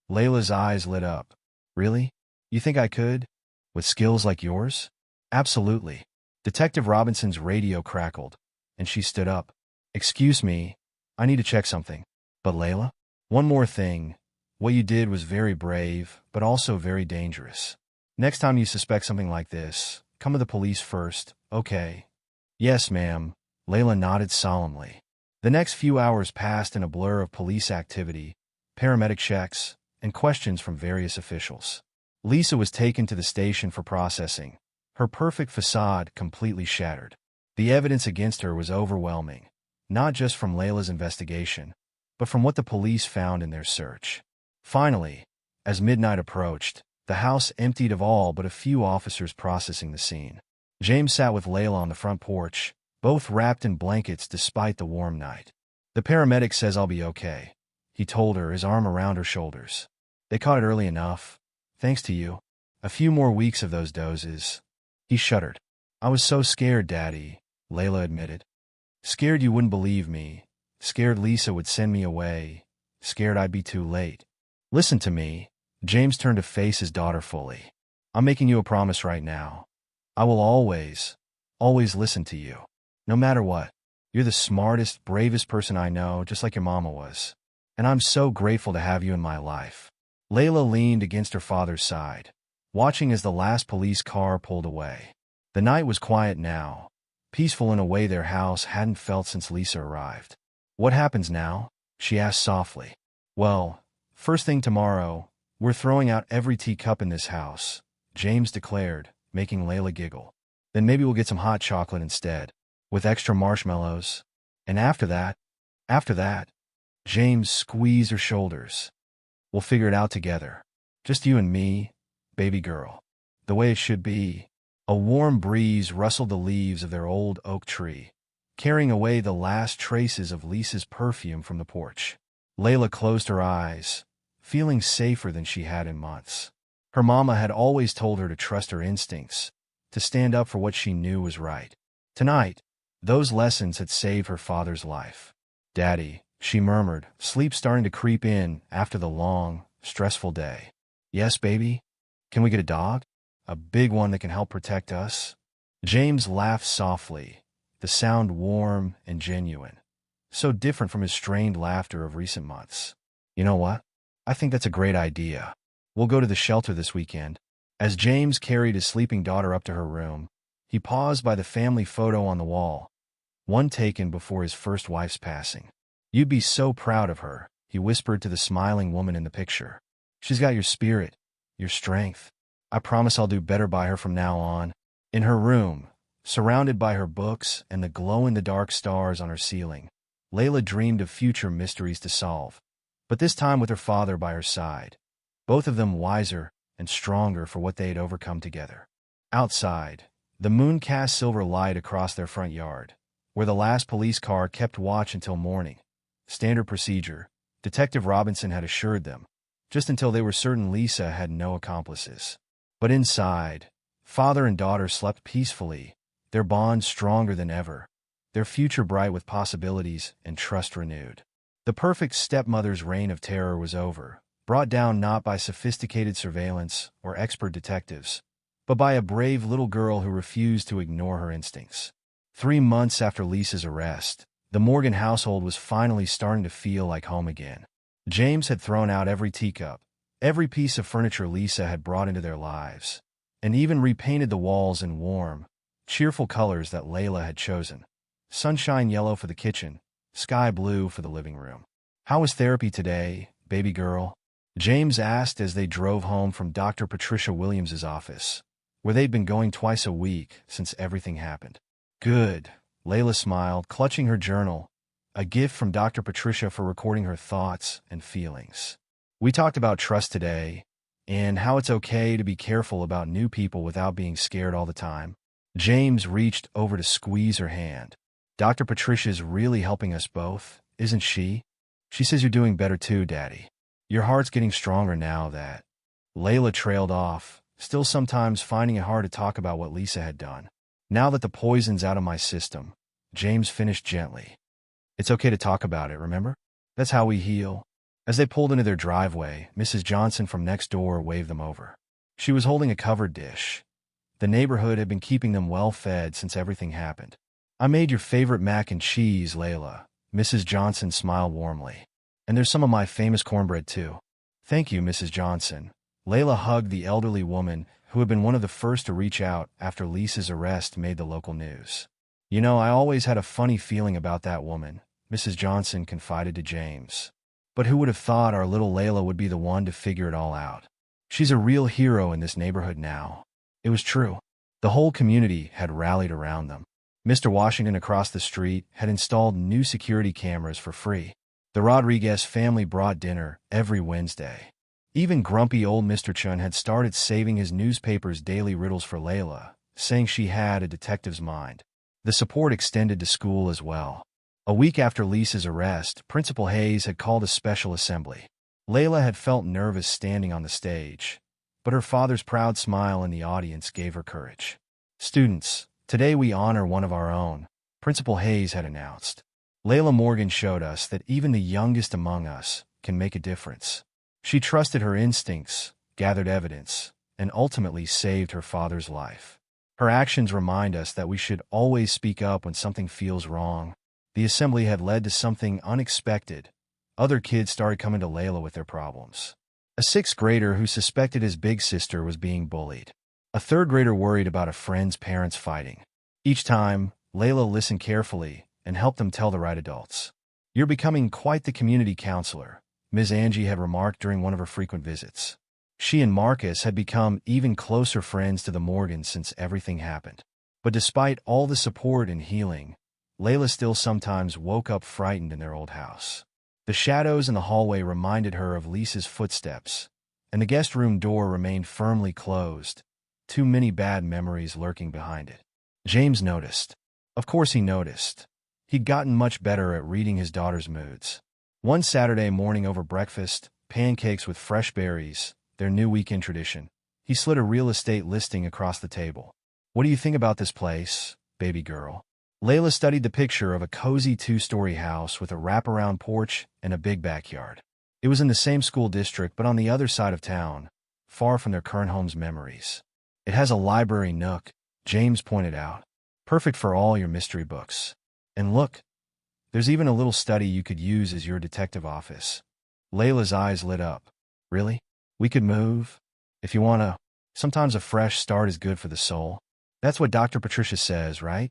Layla's eyes lit up. "Really? You think I could? With skills like yours?" "Absolutely." Detective Robinson's radio crackled, and she stood up. "Excuse me, I need to check something." "But Layla? One more thing. What you did was very brave, but also very dangerous. Next time you suspect something like this, come to the police first, okay?" "Yes, ma'am," Layla nodded solemnly. The next few hours passed in a blur of police activity, paramedic checks, and questions from various officials. Lisa was taken to the station for processing, her perfect facade completely shattered. The evidence against her was overwhelming, not just from Layla's investigation, but from what the police found in their search. Finally, as midnight approached, the house emptied of all but a few officers processing the scene. James sat with Layla on the front porch, both wrapped in blankets despite the warm night. "The paramedic says I'll be okay," he told her, his arm around her shoulders. "They caught it early enough. Thanks to you. A few more weeks of those doses." He shuddered. "I was so scared, Daddy," Layla admitted. "Scared you wouldn't believe me. Scared Lisa would send me away. Scared I'd be too late." "Listen to me." James turned to face his daughter fully. "I'm making you a promise right now. I will always, always listen to you. No matter what." You're the smartest, bravest person I know, just like your mama was. And I'm so grateful to have you in my life." Layla leaned against her father's side, watching as the last police car pulled away. The night was quiet now, peaceful in a way their house hadn't felt since Lisa arrived. "What happens now?" she asked softly. "Well, first thing tomorrow, we're throwing out every teacup in this house," James declared, making Layla giggle. "Then maybe we'll get some hot chocolate instead, with extra marshmallows. And after that, James squeezed her shoulders. "We'll figure it out together. Just you and me, baby girl. The way it should be." A warm breeze rustled the leaves of their old oak tree, carrying away the last traces of Lisa's perfume from the porch. Layla closed her eyes, feeling safer than she had in months. Her mama had always told her to trust her instincts, to stand up for what she knew was right. Tonight, those lessons had saved her father's life. "Daddy," she murmured, sleep starting to creep in after the long, stressful day. "Yes, baby? Can we get a dog? A big one that can help protect us?" James laughed softly, the sound warm and genuine, so different from his strained laughter of recent months. "You know what? I think that's a great idea. We'll go to the shelter this weekend." As James carried his sleeping daughter up to her room, he paused by the family photo on the wall, one taken before his first wife's passing. "You'd be so proud of her," he whispered to the smiling woman in the picture. "She's got your spirit, your strength. I promise I'll do better by her from now on." In her room, surrounded by her books and the glow-in-the-dark stars on her ceiling, Layla dreamed of future mysteries to solve, but this time with her father by her side, both of them wiser and stronger for what they had overcome together. Outside, the moon cast silver light across their front yard, where the last police car kept watch until morning. Standard procedure, Detective Robinson had assured them, just until they were certain Lisa had no accomplices. But inside, father and daughter slept peacefully, their bond stronger than ever, their future bright with possibilities and trust renewed. The perfect stepmother's reign of terror was over, brought down not by sophisticated surveillance or expert detectives, but by a brave little girl who refused to ignore her instincts. 3 months after Lisa's arrest, the Morgan household was finally starting to feel like home again. James had thrown out every teacup, every piece of furniture Lisa had brought into their lives, and even repainted the walls in warm, cheerful colors that Layla had chosen. Sunshine yellow for the kitchen, sky blue for the living room. "How was therapy today, baby girl?" James asked as they drove home from Dr. Patricia Williams's office, where they'd been going twice a week since everything happened. "Good," Layla smiled, clutching her journal, a gift from Dr. Patricia for recording her thoughts and feelings. "We talked about trust today, and how it's okay to be careful about new people without being scared all the time." James reached over to squeeze her hand. "Dr. Patricia's really helping us both, isn't she? She says you're doing better too, Daddy. Your heart's getting stronger now that—" Layla trailed off, still sometimes finding it hard to talk about what Lisa had done. "Now that the poison's out of my system," James finished gently. "It's okay to talk about it, remember? That's how we heal." As they pulled into their driveway, Mrs. Johnson from next door waved them over. She was holding a covered dish. The neighborhood had been keeping them well fed since everything happened. "I made your favorite mac and cheese, Layla." Mrs. Johnson smiled warmly. "And there's some of my famous cornbread, too." "Thank you, Mrs. Johnson." Layla hugged the elderly woman who had been one of the first to reach out after Lisa's arrest made the local news. "You know, I always had a funny feeling about that woman," Mrs. Johnson confided to James. "But who would have thought our little Layla would be the one to figure it all out? She's a real hero in this neighborhood now." It was true. The whole community had rallied around them. Mr. Washington across the street had installed new security cameras for free. The Rodriguez family brought dinner every Wednesday. Even grumpy old Mr. Chun had started saving his newspaper's daily riddles for Layla, saying she had a detective's mind. The support extended to school as well. A week after Lisa's arrest, Principal Hayes had called a special assembly. Layla had felt nervous standing on the stage, but her father's proud smile in the audience gave her courage. "Students, today we honor one of our own," Principal Hayes had announced. "Layla Morgan showed us that even the youngest among us can make a difference." She trusted her instincts, gathered evidence, and ultimately saved her father's life. Her actions remind us that we should always speak up when something feels wrong, The assembly had led to something unexpected. Other kids started coming to Layla with their problems. A sixth grader who suspected his big sister was being bullied. A third grader worried about a friend's parents fighting. Each time, Layla listened carefully and helped them tell the right adults. "You're becoming quite the community counselor," Ms. Angie had remarked during one of her frequent visits. She and Marcus had become even closer friends to the Morgans since everything happened. But despite all the support and healing, Layla still sometimes woke up frightened in their old house. The shadows in the hallway reminded her of Lisa's footsteps, and the guest room door remained firmly closed, too many bad memories lurking behind it. James noticed. Of course he noticed. He'd gotten much better at reading his daughter's moods. One Saturday morning over breakfast, pancakes with fresh berries, their new weekend tradition, he slid a real estate listing across the table. "What do you think about this place, baby girl?" Layla studied the picture of a cozy 2-story house with a wraparound porch and a big backyard. It was in the same school district but on the other side of town, far from their current home's memories. "It has a library nook," James pointed out. "Perfect for all your mystery books. And look, there's even a little study you could use as your detective office." Layla's eyes lit up. "Really? We could move? If you want to. Sometimes a fresh start is good for the soul. That's what Dr. Patricia says, right?"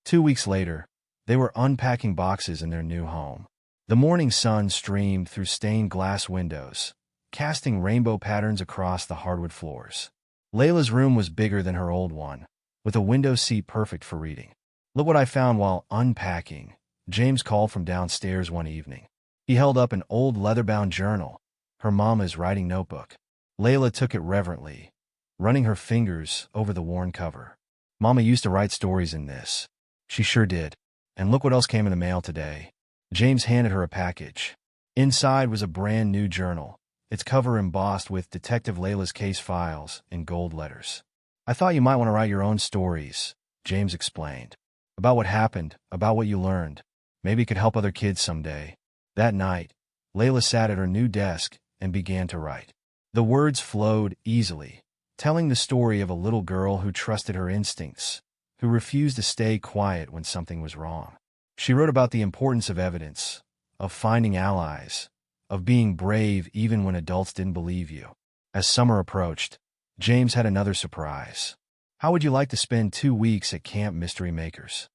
2 weeks later, they were unpacking boxes in their new home. The morning sun streamed through stained glass windows, casting rainbow patterns across the hardwood floors. Layla's room was bigger than her old one, with a window seat perfect for reading. "Look what I found while unpacking," James called from downstairs one evening. He held up an old leather-bound journal, her mama's writing notebook. Layla took it reverently, running her fingers over the worn cover. "Mama used to write stories in this." "She sure did. And look what else came in the mail today." James handed her a package. Inside was a brand new journal, its cover embossed with Detective Layla's case files in gold letters. "I thought you might want to write your own stories," James explained. "About what happened, about what you learned. Maybe it could help other kids someday." That night, Layla sat at her new desk and began to write. The words flowed easily, telling the story of a little girl who trusted her instincts, who refused to stay quiet when something was wrong. She wrote about the importance of evidence, of finding allies, of being brave even when adults didn't believe you. As summer approached, James had another surprise. "How would you like to spend 2 weeks at Camp Mystery Makers?"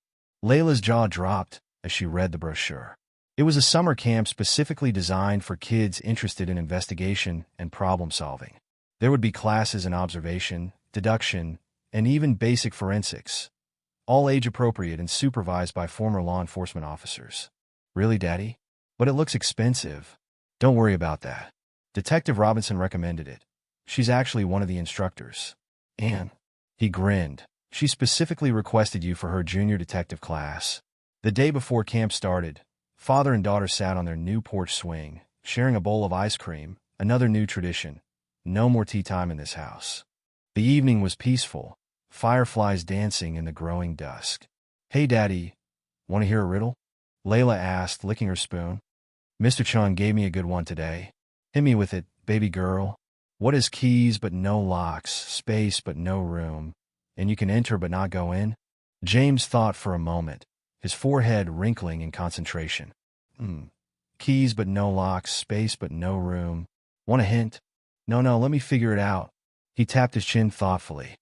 Layla's jaw dropped as she read the brochure. It was a summer camp specifically designed for kids interested in investigation and problem solving. There would be classes in observation, deduction, and even basic forensics, all age-appropriate and supervised by former law enforcement officers. "Really, Daddy? But it looks expensive." "Don't worry about that. Detective Robinson recommended it. She's actually one of the instructors." "And?" He grinned. "She specifically requested you for her junior detective class." The day before camp started, father and daughter sat on their new porch swing, sharing a bowl of ice cream, another new tradition. No more tea time in this house. The evening was peaceful, fireflies dancing in the growing dusk. "Hey, Daddy, want to hear a riddle?" Layla asked, licking her spoon. "Mr. Chung gave me a good one today. Hit me with it, baby girl. What is keys but no locks, space but no room, and you can enter but not go in?" James thought for a moment, his forehead wrinkling in concentration. Keys but no locks, space but no room. Want a hint? No, let me figure it out." He tapped his chin thoughtfully.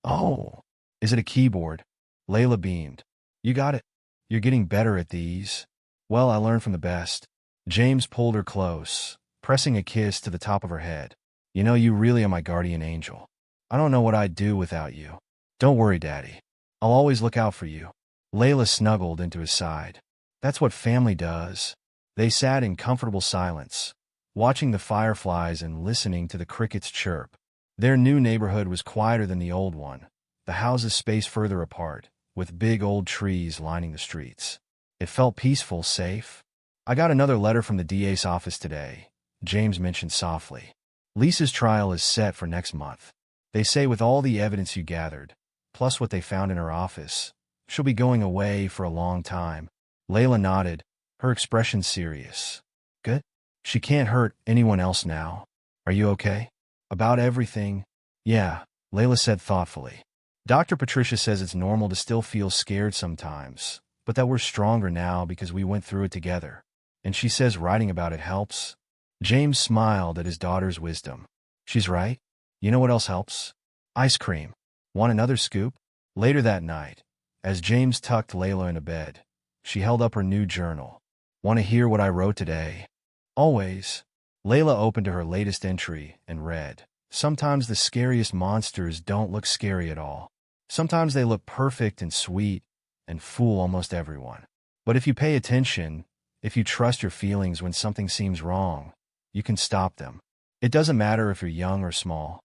"Oh, is it a keyboard?" Layla beamed. "You got it. You're getting better at these." "Well, I learned from the best." James pulled her close, pressing a kiss to the top of her head. "You know, you really are my guardian angel. I don't know what I'd do without you." "Don't worry, Daddy. I'll always look out for you." Layla snuggled into his side. "That's what family does." They sat in comfortable silence, watching the fireflies and listening to the crickets chirp. Their new neighborhood was quieter than the old one, the houses spaced further apart, with big old trees lining the streets. It felt peaceful, safe. "I got another letter from the DA's office today," James mentioned softly. "Lisa's trial is set for next month. They say with all the evidence you gathered, plus what they found in her office, she'll be going away for a long time." Layla nodded, her expression serious. "Good? She can't hurt anyone else now. Are you okay?" "About everything? Yeah," Layla said thoughtfully. "Dr. Patricia says it's normal to still feel scared sometimes, but that we're stronger now because we went through it together. And she says writing about it helps. James smiled at his daughter's wisdom. She's right. You know what else helps? Ice cream. Want another scoop? Later that night, as James tucked Layla into bed, she held up her new journal. Want to hear what I wrote today? Always. Layla opened to her latest entry and read, sometimes the scariest monsters don't look scary at all. Sometimes they look perfect and sweet and fool almost everyone. But if you pay attention, if you trust your feelings when something seems wrong, you can stop them. It doesn't matter if you're young or small.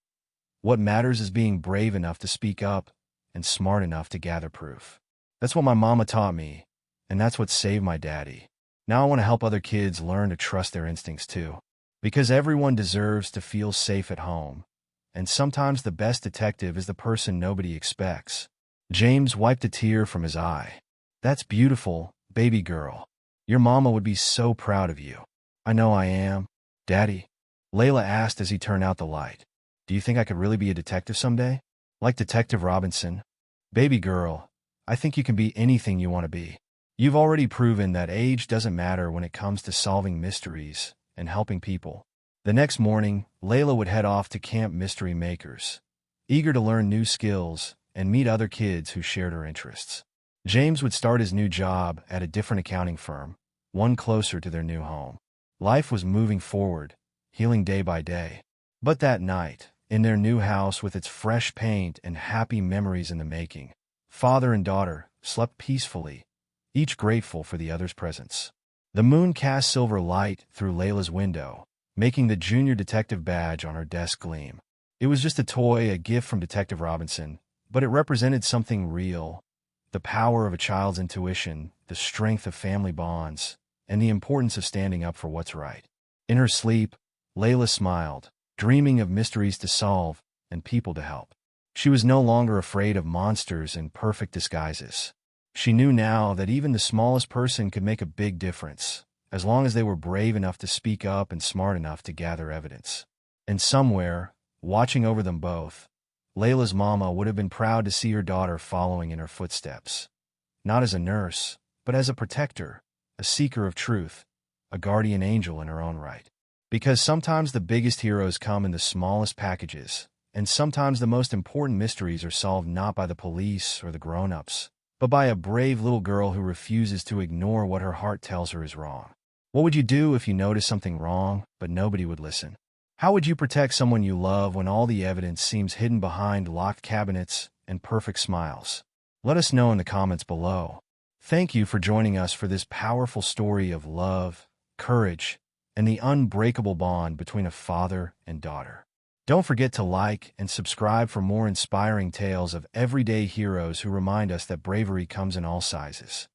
What matters is being brave enough to speak up and smart enough to gather proof. That's what my mama taught me, and that's what saved my daddy. Now I want to help other kids learn to trust their instincts too. Because everyone deserves to feel safe at home, and sometimes the best detective is the person nobody expects. James wiped a tear from his eye. That's beautiful, baby girl. Your mama would be so proud of you. I know I am. Daddy? Layla asked as he turned out the light. Do you think I could really be a detective someday? Like Detective Robinson? Baby girl, I think you can be anything you want to be. You've already proven that age doesn't matter when it comes to solving mysteries and helping people. The next morning, Layla would head off to Camp Mystery Makers, eager to learn new skills and meet other kids who shared her interests. James would start his new job at a different accounting firm, one closer to their new home. Life was moving forward, healing day by day. But that night, in their new house with its fresh paint and happy memories in the making, father and daughter slept peacefully, each grateful for the other's presence. The moon cast silver light through Layla's window, making the junior detective badge on her desk gleam. It was just a toy, a gift from Detective Robinson, but it represented something real: the power of a child's intuition, the strength of family bonds, and the importance of standing up for what's right. In her sleep, Layla smiled, dreaming of mysteries to solve and people to help. She was no longer afraid of monsters in perfect disguises. She knew now that even the smallest person could make a big difference, as long as they were brave enough to speak up and smart enough to gather evidence. And somewhere, watching over them both, Layla's mama would have been proud to see her daughter following in her footsteps. Not as a nurse, but as a protector, a seeker of truth, a guardian angel in her own right. Because sometimes the biggest heroes come in the smallest packages, and sometimes the most important mysteries are solved not by the police or the grown-ups, but by a brave little girl who refuses to ignore what her heart tells her is wrong. What would you do if you noticed something wrong, but nobody would listen? How would you protect someone you love when all the evidence seems hidden behind locked cabinets and perfect smiles? Let us know in the comments below. Thank you for joining us for this powerful story of love, courage, and the unbreakable bond between a father and daughter. Don't forget to like and subscribe for more inspiring tales of everyday heroes who remind us that bravery comes in all sizes.